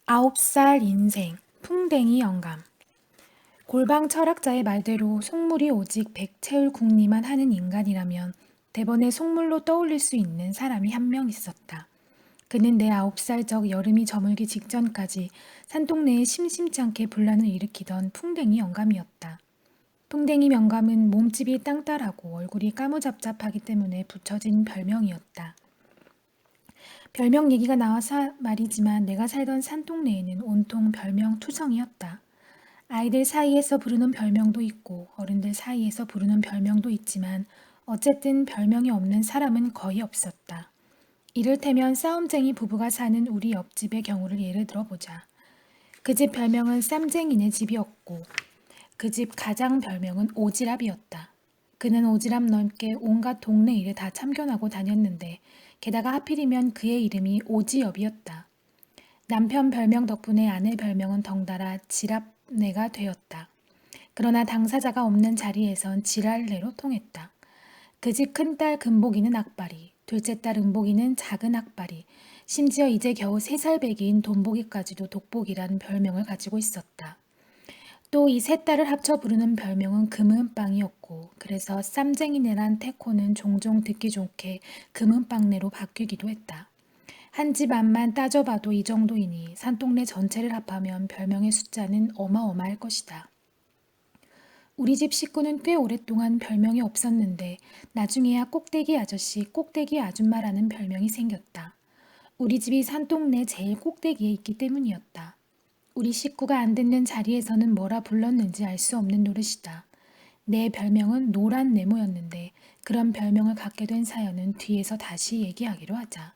9살 인생, 풍뎅이 영감. 골방 철학자의 말대로 속물이 오직 백 채울 궁리만 하는 인간이라면 대번에 속물로 떠올릴 수 있는 사람이 한 명 있었다. 그는 내 9살 적 여름이 저물기 직전까지 산동네에 심심치 않게 분란을 일으키던 풍뎅이 영감이었다. 풍뎅이 영감은 몸집이 땅따라고 얼굴이 까무잡잡하기 때문에 붙여진 별명이었다. 별명 얘기가 나와서 말이지만 내가 살던 산동네에는 온통 별명 투성이었다. 아이들 사이에서 부르는 별명도 있고 어른들 사이에서 부르는 별명도 있지만 어쨌든 별명이 없는 사람은 거의 없었다. 이를테면 싸움쟁이 부부가 사는 우리 옆집의 경우를 예를 들어보자. 그 집 별명은 쌈쟁이네 집이었고 그 집 가장 별명은 오지랖이었다. 그는 오지랖 넓게 온갖 동네 일에 다 참견하고 다녔는데 게다가 하필이면 그의 이름이 오지엽이었다. 남편 별명 덕분에 아내 별명은 덩달아 지랖내가 되었다. 그러나 당사자가 없는 자리에선 지랄내로 통했다. 그 집 큰딸 금복이는 악바리, 둘째 딸 은복이는 작은 악바리, 심지어 이제 겨우 3살 배기인 돈복이까지도 독복이란 별명을 가지고 있었다. 또 이 세 딸을 합쳐 부르는 별명은 금은빵이었고 그래서 쌈쟁이네란 태코는 종종 듣기 좋게 금은빵네로 바뀌기도 했다. 한 집 앞만 따져봐도 이 정도이니 산동네 전체를 합하면 별명의 숫자는 어마어마할 것이다. 우리 집 식구는 꽤 오랫동안 별명이 없었는데 나중에야 꼭대기 아저씨, 꼭대기 아줌마라는 별명이 생겼다. 우리 집이 산동네 제일 꼭대기에 있기 때문이었다. 우리 식구가 안 듣는 자리에서는 뭐라 불렀는지 알 수 없는 노릇이다. 내 별명은 노란 네모였는데 그런 별명을 갖게 된 사연은 뒤에서 다시 얘기하기로 하자.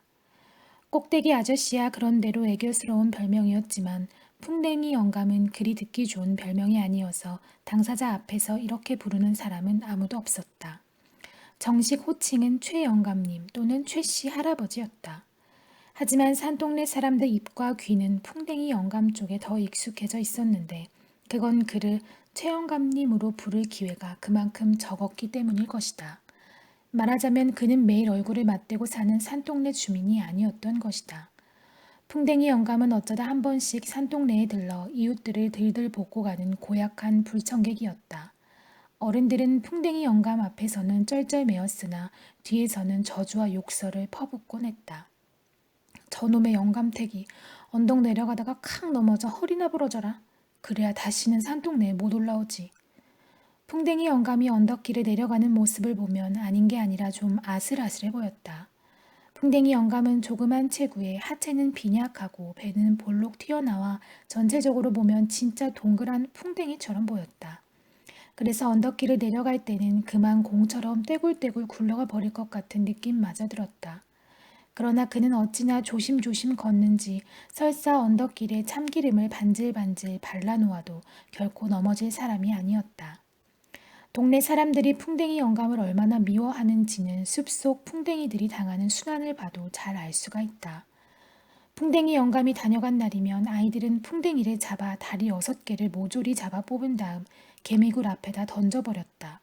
꼭대기 아저씨야 그런대로 애교스러운 별명이었지만 풍뎅이 영감은 그리 듣기 좋은 별명이 아니어서 당사자 앞에서 이렇게 부르는 사람은 아무도 없었다. 정식 호칭은 최 영감님 또는 최씨 할아버지였다. 하지만 산동네 사람들 입과 귀는 풍뎅이 영감 쪽에 더 익숙해져 있었는데 그건 그를 최영감님으로 부를 기회가 그만큼 적었기 때문일 것이다. 말하자면 그는 매일 얼굴을 맞대고 사는 산동네 주민이 아니었던 것이다. 풍뎅이 영감은 어쩌다 한 번씩 산동네에 들러 이웃들을 들들 볶고 가는 고약한 불청객이었다. 어른들은 풍뎅이 영감 앞에서는 쩔쩔매었으나 뒤에서는 저주와 욕설을 퍼붓곤 했다. 저놈의 영감택이 언덕 내려가다가 칵 넘어져 허리나 부러져라. 그래야 다시는 산동네에 못 올라오지. 풍뎅이 영감이 언덕길을 내려가는 모습을 보면 아닌 게 아니라 좀 아슬아슬해 보였다. 풍뎅이 영감은 조그만 체구에 하체는 빈약하고 배는 볼록 튀어나와 전체적으로 보면 진짜 동그란 풍뎅이처럼 보였다. 그래서 언덕길을 내려갈 때는 그만 공처럼 떼굴떼굴 굴러가 버릴 것 같은 느낌마저 들었다. 그러나 그는 어찌나 조심조심 걷는지 설사 언덕길에 참기름을 반질반질 발라놓아도 결코 넘어질 사람이 아니었다. 동네 사람들이 풍뎅이 영감을 얼마나 미워하는지는 숲속 풍뎅이들이 당하는 순환을 봐도 잘 알 수가 있다. 풍뎅이 영감이 다녀간 날이면 아이들은 풍뎅이를 잡아 다리 6개를 모조리 잡아 뽑은 다음 개미굴 앞에다 던져버렸다.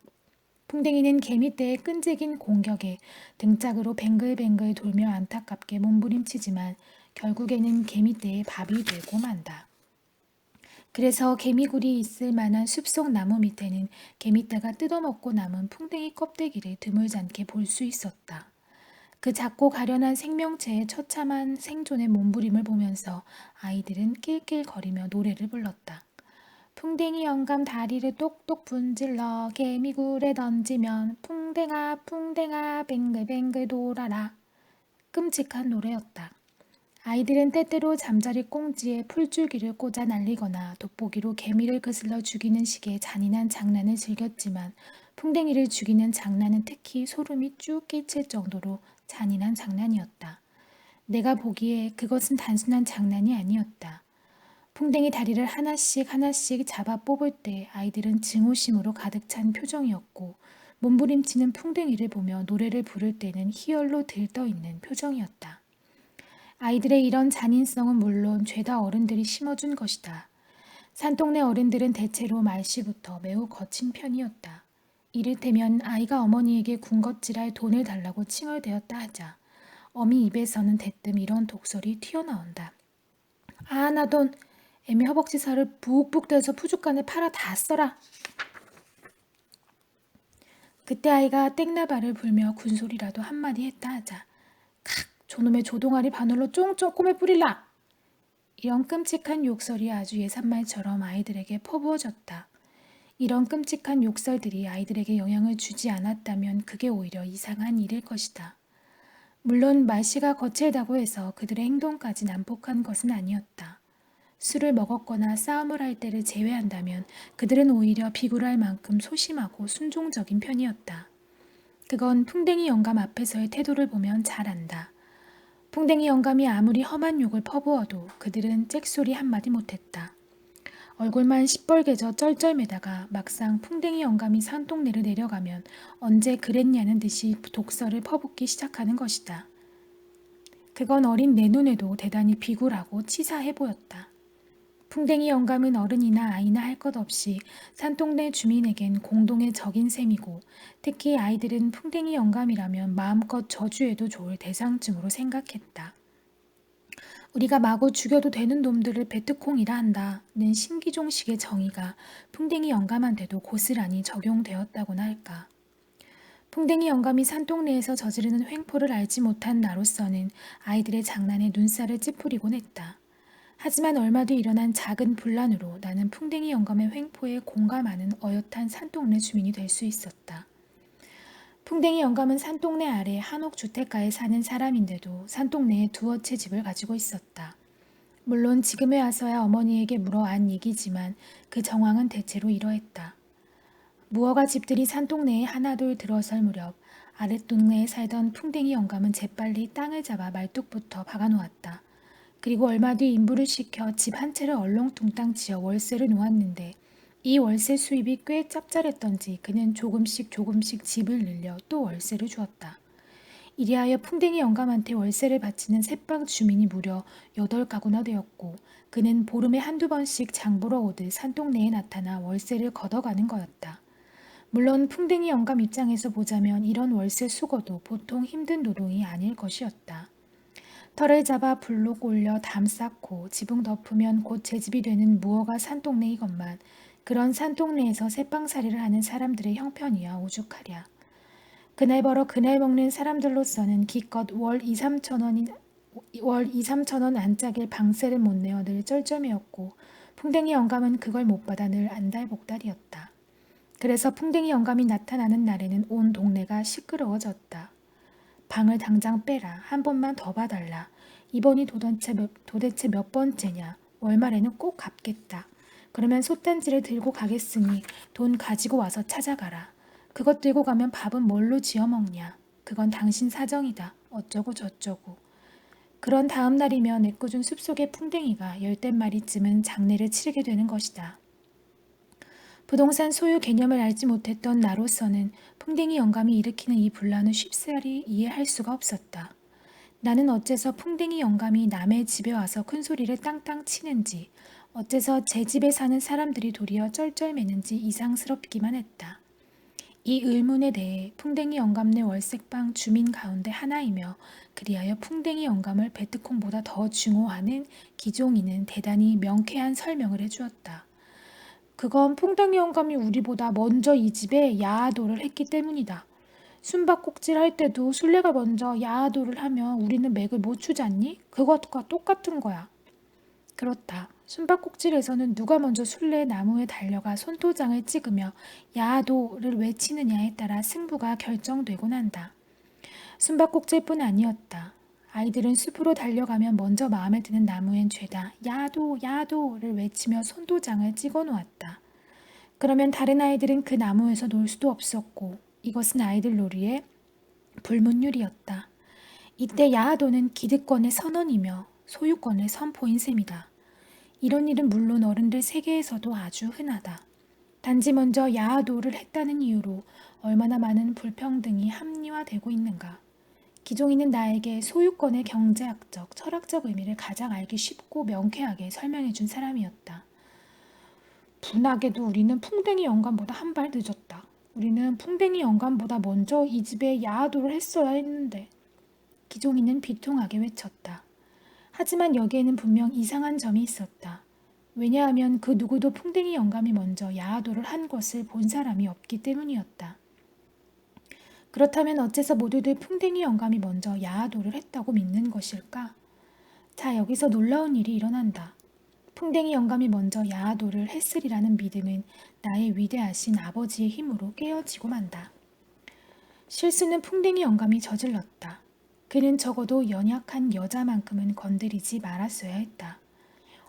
풍뎅이는 개미떼의 끈질긴 공격에 등짝으로 뱅글뱅글 돌며 안타깝게 몸부림치지만 결국에는 개미떼의 밥이 되고 만다. 그래서 개미굴이 있을 만한 숲속 나무 밑에는 개미떼가 뜯어먹고 남은 풍뎅이 껍데기를 드물잖게 볼 수 있었다. 그 작고 가련한 생명체의 처참한 생존의 몸부림을 보면서 아이들은 낄낄거리며 노래를 불렀다. 풍뎅이 영감 다리를 똑똑 분질러 개미굴에 던지면 풍뎅아 풍뎅아 뱅글뱅글 돌아라. 끔찍한 노래였다. 아이들은 때때로 잠자리 꽁지에 풀줄기를 꽂아 날리거나 돋보기로 개미를 그슬러 죽이는 식의 잔인한 장난을 즐겼지만 풍뎅이를 죽이는 장난은 특히 소름이 쭉 끼칠 정도로 잔인한 장난이었다. 내가 보기에 그것은 단순한 장난이 아니었다. 풍뎅이 다리를 하나씩 하나씩 잡아 뽑을 때 아이들은 증오심으로 가득 찬 표정이었고 몸부림치는 풍뎅이를 보며 노래를 부를 때는 희열로 들떠있는 표정이었다. 아이들의 이런 잔인성은 물론 죄다 어른들이 심어준 것이다. 산동네 어른들은 대체로 말씨부터 매우 거친 편이었다. 이를테면 아이가 어머니에게 군것질할 돈을 달라고 칭얼대었다 하자 어미 입에서는 대뜸 이런 독설이 튀어나온다. 아, 돈 애미 허벅지 살을 푹푹 대서 푸죽간에 팔아 다 써라. 그때 아이가 땡나발을 불며 군소리라도 한마디 했다 하자 칵 저놈의 조동아리 바늘로 쫑쫑 꼬매 뿌릴라. 이런 끔찍한 욕설이 아주 예산말처럼 아이들에게 퍼부어졌다. 이런 끔찍한 욕설들이 아이들에게 영향을 주지 않았다면 그게 오히려 이상한 일일 것이다. 물론 말씨가 거칠다고 해서 그들의 행동까지 난폭한 것은 아니었다. 술을 먹었거나 싸움을 할 때를 제외한다면 그들은 오히려 비굴할 만큼 소심하고 순종적인 편이었다. 그건 풍뎅이 영감 앞에서의 태도를 보면 잘 안다. 풍뎅이 영감이 아무리 험한 욕을 퍼부어도 그들은 잭소리 한마디 못했다. 얼굴만 시뻘개져 쩔쩔매다가 막상 풍뎅이 영감이 산동네를 내려가면 언제 그랬냐는 듯이 독설을 퍼붓기 시작하는 것이다. 그건 어린 내 눈에도 대단히 비굴하고 치사해 보였다. 풍뎅이 영감은 어른이나 아이나 할 것 없이 산동네 주민에겐 공동의 적인 셈이고 특히 아이들은 풍뎅이 영감이라면 마음껏 저주해도 좋을 대상쯤으로 생각했다. 우리가 마구 죽여도 되는 놈들을 베트콩이라 한다는 신기종식의 정의가 풍뎅이 영감한테도 고스란히 적용되었다고나 할까. 풍뎅이 영감이 산동네에서 저지르는 횡포를 알지 못한 나로서는 아이들의 장난에 눈살을 찌푸리곤 했다. 하지만 얼마 뒤 일어난 작은 분란으로 나는 풍뎅이 영감의 횡포에 공감하는 어엿한 산동네 주민이 될 수 있었다. 풍뎅이 영감은 산동네 아래 한옥 주택가에 사는 사람인데도 산동네에 두어 채 집을 가지고 있었다. 물론 지금에 와서야 어머니에게 물어 안 얘기지만 그 정황은 대체로 이러했다. 무허가 집들이 산동네에 하나둘 들어설 무렵 아랫동네에 살던 풍뎅이 영감은 재빨리 땅을 잡아 말뚝부터 박아놓았다. 그리고 얼마 뒤 인부를 시켜 집 한 채를 얼렁뚱땅 지어 월세를 놓았는데 이 월세 수입이 꽤 짭짤했던지 그는 조금씩 집을 늘려 또 월세를 주었다. 이리하여 풍뎅이 영감한테 월세를 바치는 셋방 주민이 무려 8가구나 되었고 그는 보름에 한두 번씩 장보러 오듯 산동네에 나타나 월세를 걷어가는 거였다. 물론 풍뎅이 영감 입장에서 보자면 이런 월세 수거도 보통 힘든 노동이 아닐 것이었다. 털을 잡아 불록 올려 담 쌓고 지붕 덮으면 곧 제 집이 되는 무허가 산동네이건만 그런 산동네에서 새빵살이를 하는 사람들의 형편이야 오죽하랴. 그날 벌어 그날 먹는 사람들로서는 기껏 월 2, 3천원 안짝일 방세를 못 내어 늘 쩔쩔매였고 풍뎅이 영감은 그걸 못 받아 늘 안달복달이었다. 그래서 풍뎅이 영감이 나타나는 날에는 온 동네가 시끄러워졌다. 방을 당장 빼라. 한 번만 더 봐달라. 이번이 도대체 몇 번째냐. 월말에는 꼭 갚겠다. 그러면 솥단지를 들고 가겠으니 돈 가지고 와서 찾아가라. 그것 들고 가면 밥은 뭘로 지어 먹냐. 그건 당신 사정이다. 어쩌고 저쩌고. 그런 다음 날이면 애꿎은 숲속의 풍뎅이가 10마리쯤은 장례를 치르게 되는 것이다. 부동산 소유 개념을 알지 못했던 나로서는 풍뎅이 영감이 일으키는 이 분란을 쉽사리 이해할 수가 없었다. 나는 어째서 풍뎅이 영감이 남의 집에 와서 큰소리를 땅땅 치는지 어째서 제 집에 사는 사람들이 도리어 쩔쩔매는지 이상스럽기만 했다. 이 의문에 대해 풍뎅이 영감네 월색방 주민 가운데 하나이며 그리하여 풍뎅이 영감을 베트콩보다 더 증오하는 기종이는 대단히 명쾌한 설명을 해주었다. 그건 풍뎅이 영감이 우리보다 먼저 이 집에 야하도를 했기 때문이다. 숨바꼭질 할 때도 술래가 먼저 야하도를 하면 우리는 맥을 못 추잖니? 그것과 똑같은 거야. 그렇다. 숨바꼭질에서는 누가 먼저 술래의 나무에 달려가 손도장을 찍으며 야하도를 외치느냐에 따라 승부가 결정되곤 한다. 숨바꼭질뿐 아니었다. 아이들은 숲으로 달려가면 먼저 마음에 드는 나무엔 죄다 야도 야도를 외치며 손도장을 찍어 놓았다. 그러면 다른 아이들은 그 나무에서 놀 수도 없었고 이것은 아이들 놀이의 불문율이었다. 이때 야도는 기득권의 선언이며 소유권의 선포인 셈이다. 이런 일은 물론 어른들 세계에서도 아주 흔하다. 단지 먼저 야도를 했다는 이유로 얼마나 많은 불평등이 합리화되고 있는가. 기종이는 나에게 소유권의 경제학적, 철학적 의미를 가장 알기 쉽고 명쾌하게 설명해 준 사람이었다. 분하게도 우리는 풍뎅이 영감보다 한 발 늦었다. 우리는 풍뎅이 영감보다 먼저 이 집에 야하도를 했어야 했는데. 기종이는 비통하게 외쳤다. 하지만 여기에는 분명 이상한 점이 있었다. 왜냐하면 그 누구도 풍뎅이 영감이 먼저 야하도를 한 것을 본 사람이 없기 때문이었다. 그렇다면 어째서 모두들 풍뎅이 영감이 먼저 야하도를 했다고 믿는 것일까? 자, 여기서 놀라운 일이 일어난다. 풍뎅이 영감이 먼저 야하도를 했으리라는 믿음은 나의 위대하신 아버지의 힘으로 깨어지고 만다. 실수는 풍뎅이 영감이 저질렀다. 그는 적어도 연약한 여자만큼은 건드리지 말았어야 했다.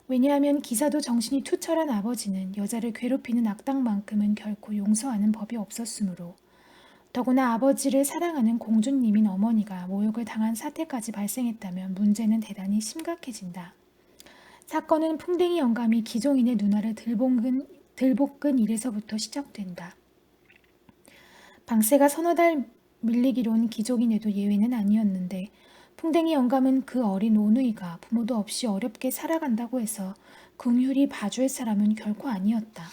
왜냐하면 기사도 정신이 투철한 아버지는 여자를 괴롭히는 악당만큼은 결코 용서하는 법이 없었으므로, 더구나 아버지를 사랑하는 공주님인 어머니가 모욕을 당한 사태까지 발생했다면 문제는 대단히 심각해진다. 사건은 풍뎅이 영감이 기종인의 누나를 들볶은 일에서부터 시작된다. 방세가 서너 달 밀리기론 기종인에도 예외는 아니었는데 풍뎅이 영감은 그 어린 오누이가 부모도 없이 어렵게 살아간다고 해서 긍휼히 봐줄 사람은 결코 아니었다.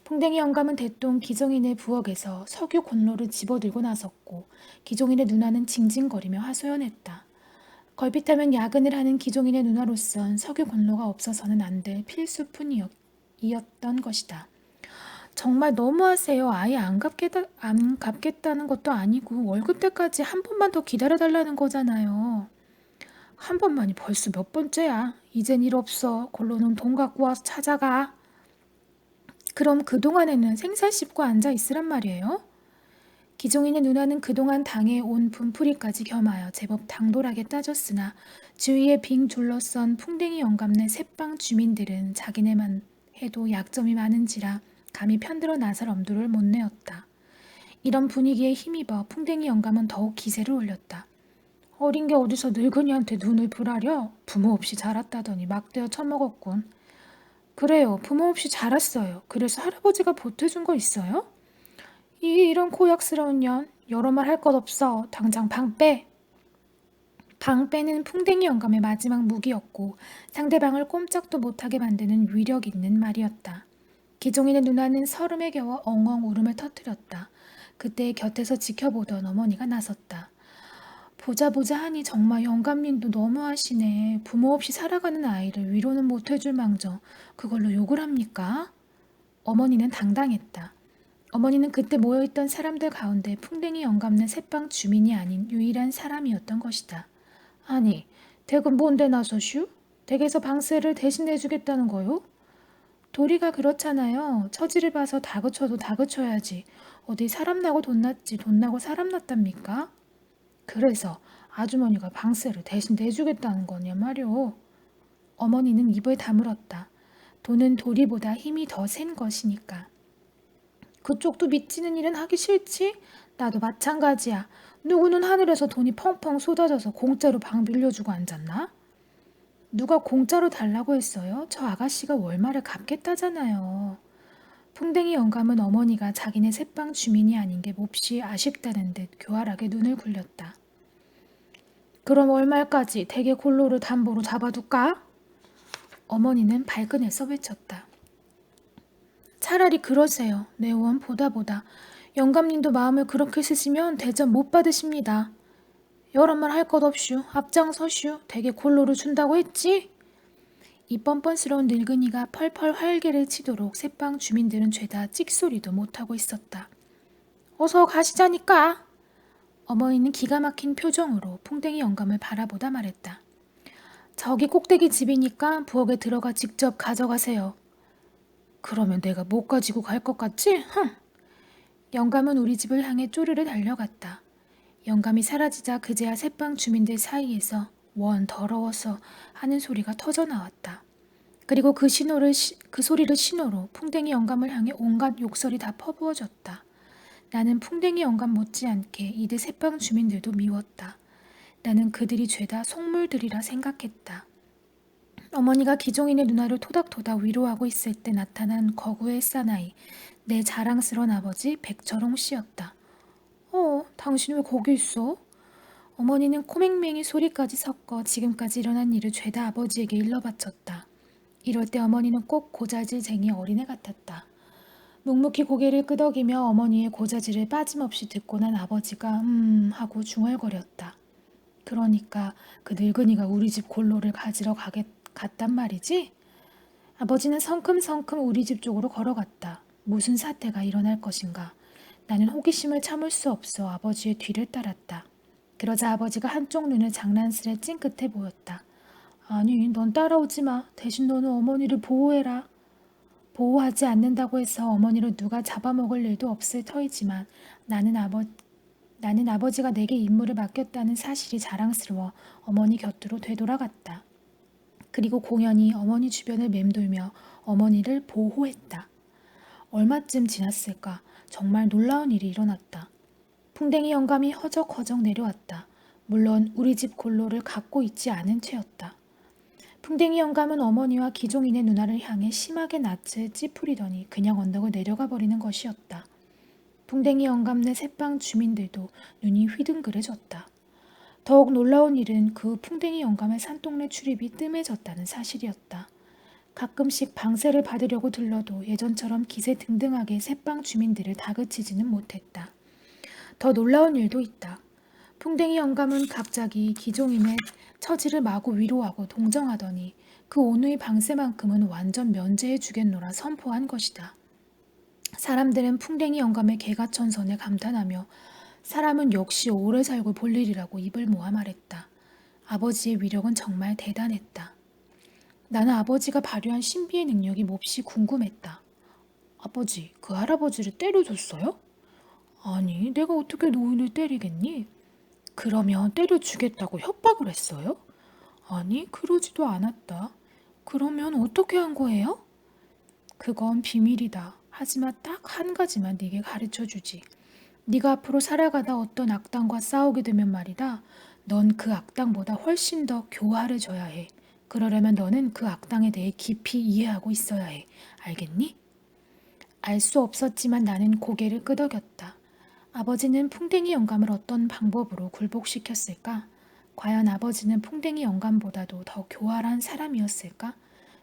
풍뎅이 영감은 대똥 기종인의 부엌에서 석유 곤로를 집어들고 나섰고 기종인의 누나는 징징거리며 하소연했다. 걸핏하면 야근을 하는 기종인의 누나로선 석유 곤로가 없어서는 안 될 필수품이었던 것이다. 정말 너무하세요. 아예 안 갚겠다는 것도 아니고 월급 때까지 한 번만 더 기다려달라는 거잖아요. 한 번만이 벌써 몇 번째야. 이젠 일 없어. 골로는 돈 갖고 와서 찾아가. 그럼 그동안에는 생살 씹고 앉아 있으란 말이에요? 기종인의 누나는 그동안 당해 온 분풀이까지 겸하여 제법 당돌하게 따졌으나 주위에 빙 둘러선 풍뎅이 영감네 셋방 주민들은 자기네만 해도 약점이 많은지라 감히 편들어 나설 엄두를 못 내었다. 이런 분위기에 힘입어 풍뎅이 영감은 더욱 기세를 올렸다. 어린 게 어디서 늙은이한테 눈을 부라려? 부모 없이 자랐다더니 막대어 처먹었군. 그래요. 부모 없이 자랐어요. 그래서 할아버지가 보태준 거 있어요? 이런 고약스러운 년. 여러 말 할 것 없어. 당장 방 빼. 방 빼는 풍뎅이 영감의 마지막 무기였고 상대방을 꼼짝도 못하게 만드는 위력 있는 말이었다. 기종인의 누나는 설움에 겨워 엉엉 울음을 터뜨렸다. 그때 곁에서 지켜보던 어머니가 나섰다. 보자 하니 정말 영감님도 너무하시네. 부모 없이 살아가는 아이를 위로는 못해줄 망정 그걸로 욕을 합니까? 어머니는 당당했다. 어머니는 그때 모여있던 사람들 가운데 풍뎅이 영감네 셋방 주민이 아닌 유일한 사람이었던 것이다. 아니, 댁은 뭔데 나서슈? 댁에서 방세를 대신 내주겠다는 거요? 도리가 그렇잖아요. 처지를 봐서 다그쳐도 다그쳐야지. 어디 사람 나고 돈 났지 돈 나고 사람 났답니까? 그래서 아주머니가 방세를 대신 내주겠다는 거냐 말이오. 어머니는 입을 다물었다. 돈은 도리보다 힘이 더 센 것이니까. 그쪽도 믿지는 일은 하기 싫지? 나도 마찬가지야. 누구는 하늘에서 돈이 펑펑 쏟아져서 공짜로 방 빌려주고 앉았나? 누가 공짜로 달라고 했어요? 저 아가씨가 월말에 갚겠다잖아요. 풍뎅이 영감은 어머니가 자기네 셋방 주민이 아닌 게 몹시 아쉽다는 듯 교활하게 눈을 굴렸다. 그럼 월말까지 댁의 골로를 담보로 잡아둘까? 어머니는 발끈해서 외쳤다. 차라리 그러세요. 내 원 보다. 영감님도 마음을 그렇게 쓰시면 대접 못 받으십니다. 여러 말 할 것 없슈. 앞장서슈. 댁에 골로를 준다고 했지? 이 뻔뻔스러운 늙은이가 펄펄 활개를 치도록 셋방 주민들은 죄다 찍소리도 못하고 있었다. 어서 가시자니까. 어머니는 기가 막힌 표정으로 풍뎅이 영감을 바라보다 말했다. 저기 꼭대기 집이니까 부엌에 들어가 직접 가져가세요. 그러면 내가 못 가지고 갈 것 같지? 흥! 영감은 우리 집을 향해 쪼르르 달려갔다. 영감이 사라지자 그제야 셋방 주민들 사이에서 원 더러워서 하는 소리가 터져 나왔다. 그리고 그 소리를 신호로 풍뎅이 영감을 향해 온갖 욕설이 다 퍼부어졌다. 나는 풍뎅이 영감 못지않게 이들 셋방 주민들도 미웠다. 나는 그들이 죄다 속물들이라 생각했다. 어머니가 기종인의 누나를 토닥토닥 위로하고 있을 때 나타난 거구의 사나이, 내 자랑스러운 아버지 백철홍 씨였다. 당신 왜 거기 있어? 어머니는 코맹맹이 소리까지 섞어 지금까지 일어난 일을 죄다 아버지에게 일러바쳤다. 이럴 때 어머니는 꼭 고자질쟁이 어린애 같았다. 묵묵히 고개를 끄덕이며 어머니의 고자질을 빠짐없이 듣고 난 아버지가 하고 중얼거렸다. 그러니까 그 늙은이가 우리 집 골로를 가지러 갔단 말이지? 아버지는 성큼성큼 우리 집 쪽으로 걸어갔다. 무슨 사태가 일어날 것인가? 나는 호기심을 참을 수 없어 아버지의 뒤를 따랐다. 그러자 아버지가 한쪽 눈을 장난스레 찡긋해 보였다. 아니, 넌 따라오지 마. 대신 너는 어머니를 보호해라. 보호하지 않는다고 해서 어머니를 누가 잡아먹을 일도 없을 터이지만 나는 아버지가 내게 임무를 맡겼다는 사실이 자랑스러워 어머니 곁으로 되돌아갔다. 그리고 공연히 어머니 주변을 맴돌며 어머니를 보호했다. 얼마쯤 지났을까? 정말 놀라운 일이 일어났다. 풍뎅이 영감이 허적허적 내려왔다. 물론 우리 집 골로를 갖고 있지 않은 채였다. 풍뎅이 영감은 어머니와 기종인의 누나를 향해 심하게 낯을 찌푸리더니 그냥 언덕을 내려가 버리는 것이었다. 풍뎅이 영감네 새빵 주민들도 눈이 휘둥그레졌다. 더욱 놀라운 일은 그 풍뎅이 영감의 산동네 출입이 뜸해졌다는 사실이었다. 가끔씩 방세를 받으려고 들러도 예전처럼 기세등등하게 새빵 주민들을 다그치지는 못했다. 더 놀라운 일도 있다. 풍뎅이 영감은 갑자기 기종인의 처지를 마구 위로하고 동정하더니 그 온누이 방세만큼은 완전 면제해 주겠노라 선포한 것이다. 사람들은 풍뎅이 영감의 개가천선에 감탄하며 사람은 역시 오래 살고 볼 일이라고 입을 모아 말했다. 아버지의 위력은 정말 대단했다. 나는 아버지가 발휘한 신비의 능력이 몹시 궁금했다. 아버지, 그 할아버지를 때려줬어요? 아니, 내가 어떻게 노인을 때리겠니? 그러면 때려주겠다고 협박을 했어요? 아니, 그러지도 않았다. 그러면 어떻게 한 거예요? 그건 비밀이다. 하지만 딱 한 가지만 네게 가르쳐주지. 네가 앞으로 살아가다 어떤 악당과 싸우게 되면 말이다. 넌 그 악당보다 훨씬 더 교활해져야 해. 그러려면 너는 그 악당에 대해 깊이 이해하고 있어야 해. 알겠니? 알 수 없었지만 나는 고개를 끄덕였다. 아버지는 풍뎅이 영감을 어떤 방법으로 굴복시켰을까? 과연 아버지는 풍뎅이 영감보다도 더 교활한 사람이었을까?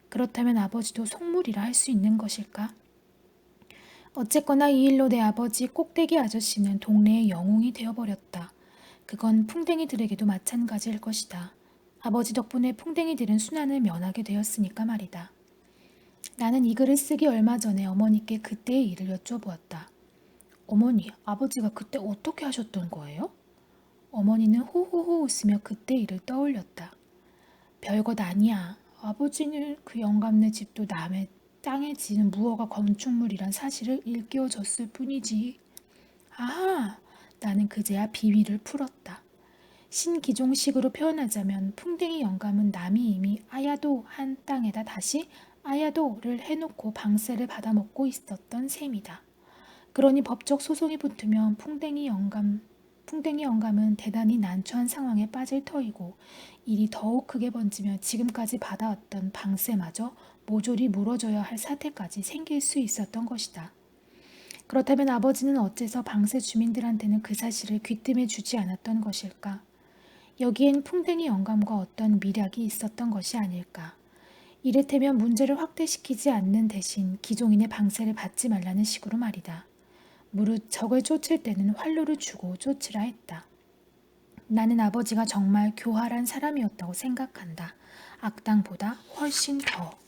그렇다면 아버지도 속물이라 할 수 있는 것일까? 어쨌거나 이 일로 내 아버지 꼭대기 아저씨는 동네의 영웅이 되어버렸다. 그건 풍뎅이들에게도 마찬가지일 것이다. 아버지 덕분에 풍뎅이들은 순환을 면하게 되었으니까 말이다. 나는 이 글을 쓰기 얼마 전에 어머니께 그때의 일을 여쭤보았다. 어머니, 아버지가 그때 어떻게 하셨던 거예요? 어머니는 호호호 웃으며 그때 일을 떠올렸다. 별것 아니야. 아버지는 그 영감네 집도 남의 땅에 지는 무허가 건축물이란 사실을 일깨워줬을 뿐이지. 아하, 나는 그제야 비위를 풀었다. 신기종식으로 표현하자면 풍뎅이 영감은 남이 이미 아야도 한 땅에다 다시 아야도를 해놓고 방세를 받아먹고 있었던 셈이다. 그러니 법적 소송이 붙으면 풍뎅이 영감은 대단히 난처한 상황에 빠질 터이고 일이 더욱 크게 번지며 지금까지 받아왔던 방세마저 모조리 물어줘야 할 사태까지 생길 수 있었던 것이다. 그렇다면 아버지는 어째서 방세 주민들한테는 그 사실을 귀뜸해 주지 않았던 것일까? 여기엔 풍뎅이 영감과 어떤 미략이 있었던 것이 아닐까? 이를테면 문제를 확대시키지 않는 대신 기종인의 방세를 받지 말라는 식으로 말이다. 무릇 적을 쫓을 때는 활로를 주고 쫓으라 했다. 나는 아버지가 정말 교활한 사람이었다고 생각한다. 악당보다 훨씬 더.